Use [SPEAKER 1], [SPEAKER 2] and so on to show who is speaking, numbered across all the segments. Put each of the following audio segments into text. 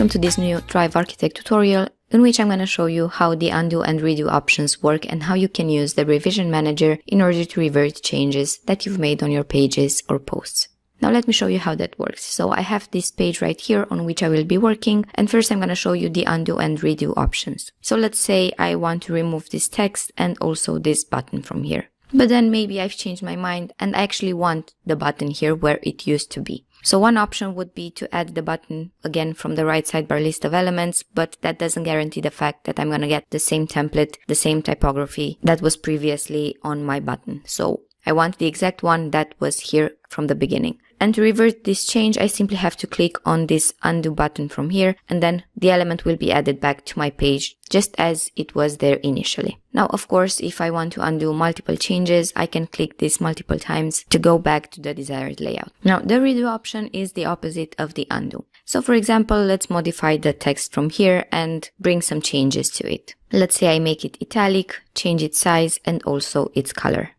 [SPEAKER 1] Welcome to this new Thrive Architect tutorial in which I'm going to show you how the undo and redo options work and how you can use the revision manager in order to revert changes that you've made on your pages or posts. Now let me show you how that works. So I have this page right here on which I will be working, and first I'm going to show you the undo and redo options. So let's say I want to remove this text and also this button from here. But then maybe I've changed my mind and I actually want the button here where it used to be. So one option would be to add the button again from the right sidebar list of elements, but that doesn't guarantee the fact that I'm going to get the same template, the same typography that was previously on my button. So I want the exact one that was here from the beginning. And to revert this change, I simply have to click on this undo button from here, and then the element will be added back to my page just as it was there initially. Now, of course, if I want to undo multiple changes, I can click this multiple times to go back to the desired layout. Now, the redo option is the opposite of the undo. So for example, let's modify the text from here and bring some changes to it. Let's say I make it italic, change its size and also its color.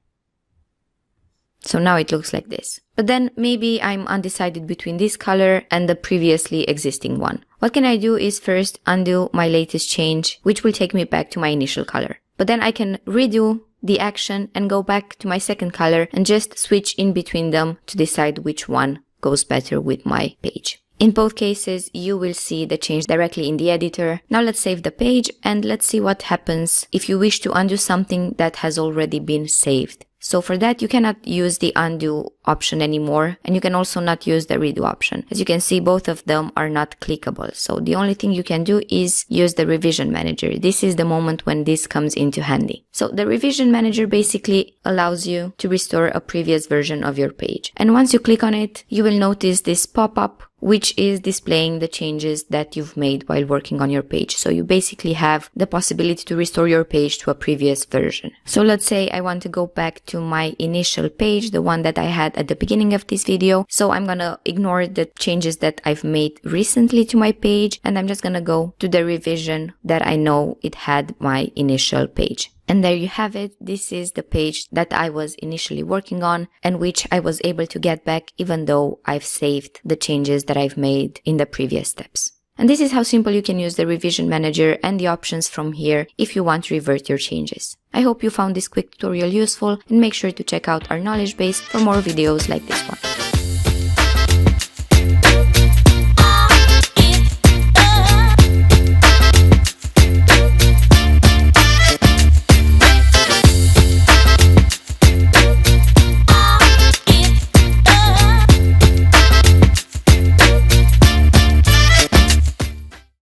[SPEAKER 1] So now it looks like this. But then maybe I'm undecided between this color and the previously existing one. What can I do is first undo my latest change, which will take me back to my initial color. But then I can redo the action and go back to my second color and just switch in between them to decide which one goes better with my page. In both cases, you will see the change directly in the editor. Now let's save the page and let's see what happens if you wish to undo something that has already been saved. So for that, you cannot use the undo option anymore, and you can also not use the redo option. As you can see, both of them are not clickable. So the only thing you can do is use the revision manager. This is the moment when this comes into handy. So the revision manager basically allows you to restore a previous version of your page. And once you click on it, you will notice this pop-up, which is displaying the changes that you've made while working on your page. So you basically have the possibility to restore your page to a previous version. So let's say I want to go back to my initial page, the one that I had at the beginning of this video. So I'm gonna ignore the changes that I've made recently to my page, and I'm just gonna go to the revision that I know it had my initial page. And there you have it. This is the page that I was initially working on and which I was able to get back even though I've saved the changes that I've made in the previous steps. And this is how simple you can use the revision manager and the options from here if you want to revert your changes. I hope you found this quick tutorial useful and make sure to check out our knowledge base for more videos like this one.